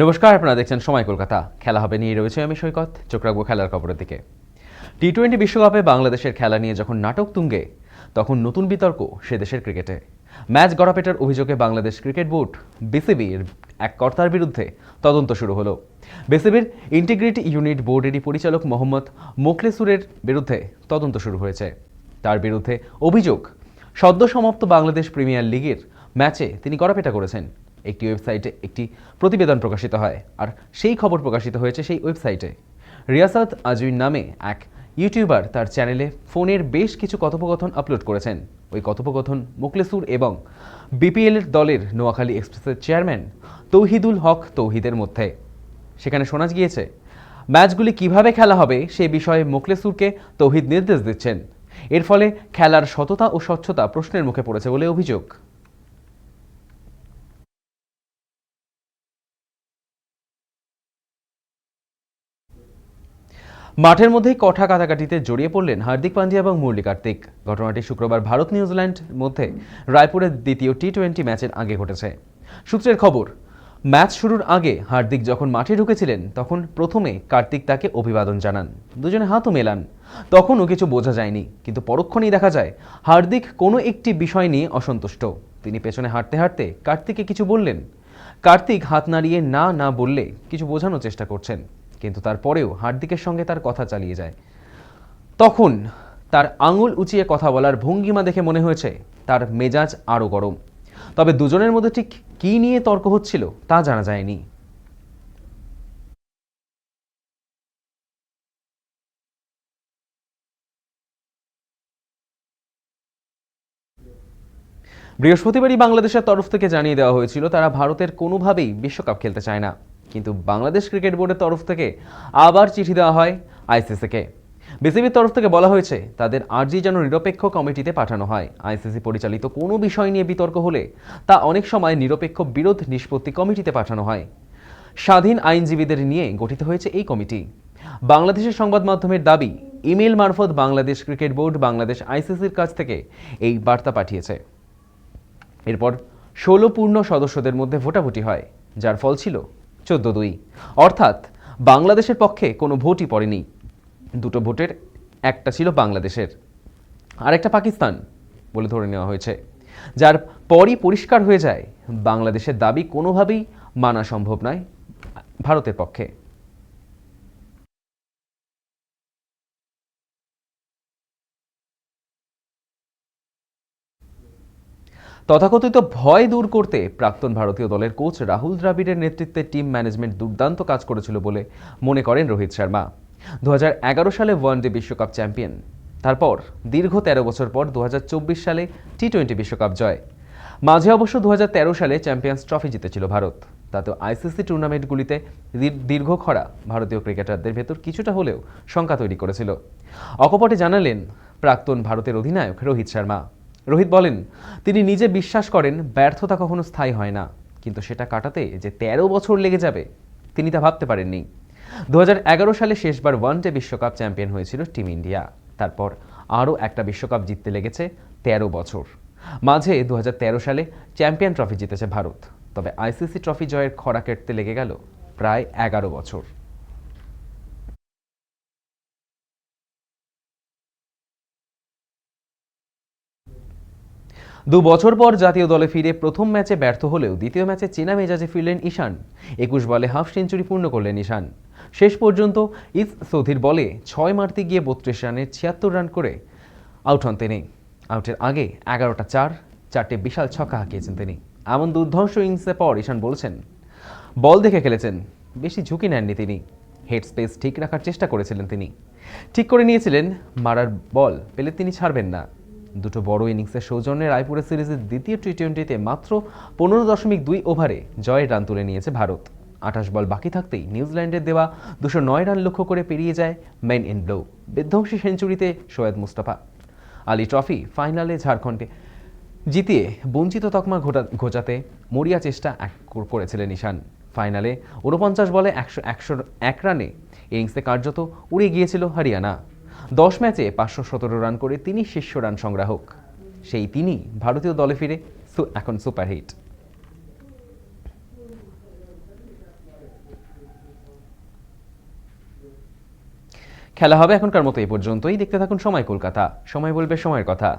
নমস্কার, আপনারা দেখছেন সময় কলকাতা। খেলা হবে নিয়ে রয়েছে আমি সৈকত। চোখ রাখবো খেলার খবরের দিকে। টি-20 বিশ্বকাপে বাংলাদেশের খেলা নিয়ে যখন নাটক তুঙ্গে, তখন নতুন বিতর্ক সে দেশের ক্রিকেটে। ম্যাচ গড়াপেটার অভিযোগে বাংলাদেশ ক্রিকেট বোর্ড বিসিবির এক কর্তার বিরুদ্ধে তদন্ত শুরু হলো। বিসিবির ইন্টিগ্রিটি ইউনিট বোর্ডেরই পরিচালক মোহাম্মদ মোখলেসুরের বিরুদ্ধে তদন্ত শুরু হয়েছে। তার বিরুদ্ধে অভিযোগ, সদ্য সমাপ্ত বাংলাদেশ প্রিমিয়ার লিগের ম্যাচে তিনি গড়াপেটা করেছেন। একটি ওয়েবসাইটে একটি প্রতিবেদন প্রকাশিত হয়, আর সেই খবর প্রকাশিত হয়েছে সেই ওয়েবসাইটে। রিয়াসাত আজউইন নামে এক ইউটিউবার তার চ্যানেলে ফোনের বেশ কিছু কথোপকথন আপলোড করেছেন। ওই কথোপকথন মোখলেসুর এবং বিপিএল দলের নোয়াখালী এক্সপ্রেসের চেয়ারম্যান তৌহিদুল হক তৌহিদের মধ্যে। সেখানে শোনা গিয়েছে, ম্যাচগুলি কিভাবে খেলা হবে সে বিষয়ে মোখলেসুরকে তৌহিদ নির্দেশ দিচ্ছেন। এর ফলে খেলার সততা ও স্বচ্ছতা প্রশ্নের মুখে পড়েছে বলে অভিযোগ। মাঠের মধ্যেই কথা কাটাকাটিতে জড়িয়ে পড়লেন হার্দিক পান্ডিয়া এবং মুরলী কার্তিক। ঘটনাটি শুক্রবার ভারত নিউজিল্যান্ড মধ্যে রায়পুরের দ্বিতীয় টি-20 ম্যাচের আগে ঘটেছে। সূত্রের খবর, ম্যাচ শুরুর আগে হার্দিক যখন মাঠে ঢুকেছিলেন তখন প্রথমে কার্তিক তাকে অভিবাদন জানান, দুজনে হাতও মেলান। তখনও কিছু বোঝা যায়নি, কিন্তু পরক্ষণেই দেখা যায় হার্দিক কোনো একটি বিষয় নিয়ে অসন্তুষ্ট। তিনি পেছনে হাঁটতে হাঁটতে কার্তিককে কিছু বললেন। কার্তিক হাত নাড়িয়ে না না বললে কিছু বোঝানোর চেষ্টা করছেন, কিন্তু তারপরেও হার্দিকের সঙ্গে তার কথা চালিয়ে যায়। তখন তার আঙুল উঁচিয়ে কথা বলার ভঙ্গিমা দেখে মনে হয়েছে তার মেজাজ আরও গরম। তবে দুজনের মধ্যে ঠিক কী নিয়ে তর্ক হচ্ছিল তা জানা যায়নি। বৃহস্পতিবারই বাংলাদেশের তরফ থেকে জানিয়ে দেওয়া হয়েছিল তারা ভারতের কোনোভাবেই বিশ্বকাপ খেলতে চায় না। কিন্তু বাংলাদেশ ক্রিকেট বোর্ডের তরফ থেকে আবার চিঠি দেওয়া হয় আইসিসিকে। বিসিবির তরফ থেকে বলা হয়েছে তাদের আর্জি যেন নিরপেক্ষ কমিটিতে পাঠানো হয়। আইসিসি পরিচালিত কোনো বিষয় নিয়ে বিতর্ক হলে তা অনেক সময় নিরপেক্ষ বিরোধ নিষ্পত্তি কমিটিতে পাঠানো হয়। স্বাধীন আইনজীবীদের নিয়ে গঠিত হয়েছে এই কমিটি। বাংলাদেশের সংবাদ মাধ্যমের দাবি, ইমেল মারফত বাংলাদেশ ক্রিকেট বোর্ড বাংলাদেশ আইসিসির কাছ থেকে এই বার্তা পাঠিয়েছে। এরপর 16 পূর্ণ সদস্যদের মধ্যে ভোটাভুটি হয়, যার ফল ছিল 14-2। অর্থাৎ বাংলাদেশের পক্ষে কোনো ভোটই পড়েনি। দুটো ভোটের একটা ছিল বাংলাদেশের, আরেকটা পাকিস্তান বলে ধরে নেওয়া হয়েছে, যার পরই পরিষ্কার হয়ে যায় বাংলাদেশের দাবি কোনোভাবেই মানা সম্ভব নয় ভারতের পক্ষে। তথাকথিত ভয় দূর করতে প্রাক্তন ভারতীয় দলের কোচ রাহুল দ্রাবিড়ের নেতৃত্বে টিম ম্যানেজমেন্ট দুর্দান্ত কাজ করেছিল বলে মনে করেন রোহিত শর্মা। 2011 সালে ওয়ানডে বিশ্বকাপ চ্যাম্পিয়ন, তারপর দীর্ঘ 13 বছর পর 2024 সালে টি-20 বিশ্বকাপ জয়। মাঝে অবশ্য 2013 সালে চ্যাম্পিয়ন্স ট্রফি জিতেছিল ভারত। তাতেও আইসিসি টুর্নামেন্টগুলিতে দীর্ঘ খরা ভারতীয় ক্রিকেটারদের ভেতর কিছুটা হলেও শঙ্কা তৈরি করেছিল। অকপটে জানালেন প্রাক্তন ভারতের অধিনায়ক রোহিত শর্মা। রোহিত বলেন, তিনি নিজে বিশ্বাস করেন ব্যর্থতা কখনো স্থায়ী হয় না, কিন্তু সেটা কাটাতে যে 13 বছর লেগে যাবে তিনি তা ভাবতে পারেননি। 2011 সালে শেষবার ওয়ানডে বিশ্বকাপ চ্যাম্পিয়ন হয়েছিল টিম ইন্ডিয়া। তারপর আরও একটা বিশ্বকাপ জিততে লেগেছে 13 বছর। মাঝে 2013 সালে চ্যাম্পিয়ন ট্রফি জিতেছে ভারত। তবে আইসিসি ট্রফি জয়ের খরা কেটে লেগে গেল প্রায় 11 বছর। 2 বছর পর জাতীয় দলে ফিরে প্রথম ম্যাচে ব্যর্থ হলেও দ্বিতীয় ম্যাচে চেনা মেজাজে ফিরলেন ঈশান। 21 বলে হাফ সেঞ্চুরি পূর্ণ করলেন ঈশান। শেষ পর্যন্ত ইস সৌধির বলে 6 মারতে গিয়ে 32 রানে 76 রান করে আউট হন তিনি। আউটের আগে 11টা 4টে বিশাল ছক্কা হাঁকিয়েছেন তিনি। এমন দুর্ধর্ষ ইনিংসের পর ঈশান বলেছেন, বল দেখে খেলেছেন, বেশি ঝুঁকি নেননি তিনি। হেড স্পেস ঠিক রাখার চেষ্টা করেছিলেন তিনি। ঠিক করে নিয়েছিলেন মারার বল পেলে তিনি ছাড়বেন না। দুটো বড় ইনিংসের সৌজন্যে রায়পুরের সিরিজের দ্বিতীয় টি-20তে মাত্র 15.2 ওভারে জয়ের রান তুলে নিয়েছে ভারত। 28 বল বাকি থাকতেই নিউজিল্যান্ডের দেওয়া 209 রান লক্ষ্য করে পেরিয়ে যায় মেন ইন ব্লো। বিধ্বংসী সেঞ্চুরিতে শোয়েদ মুস্তাফা আলী ট্রফি ফাইনালে ঝাড়খণ্ডকে জিতিয়ে বঞ্চিত তকমা ঘোচাতে মরিয়া চেষ্টা করেছিলেন ঈশান। ফাইনালে 49 বলে 101 রানে ইনিংসে কার্যত উড়ে গিয়েছিল হরিয়ানা। 10 ম্যাচে 517 রান করে তিনি শীর্ষ রান সংগ্রাহক। সেই তিনি ভারতীয় দলে ফিরে এখন সুপারহিট। খেলা হবে এখনকার মতো এই পর্যন্তই। দেখতে থাকুন সময় কলকাতা, সময় বলবে সময়ের কথা।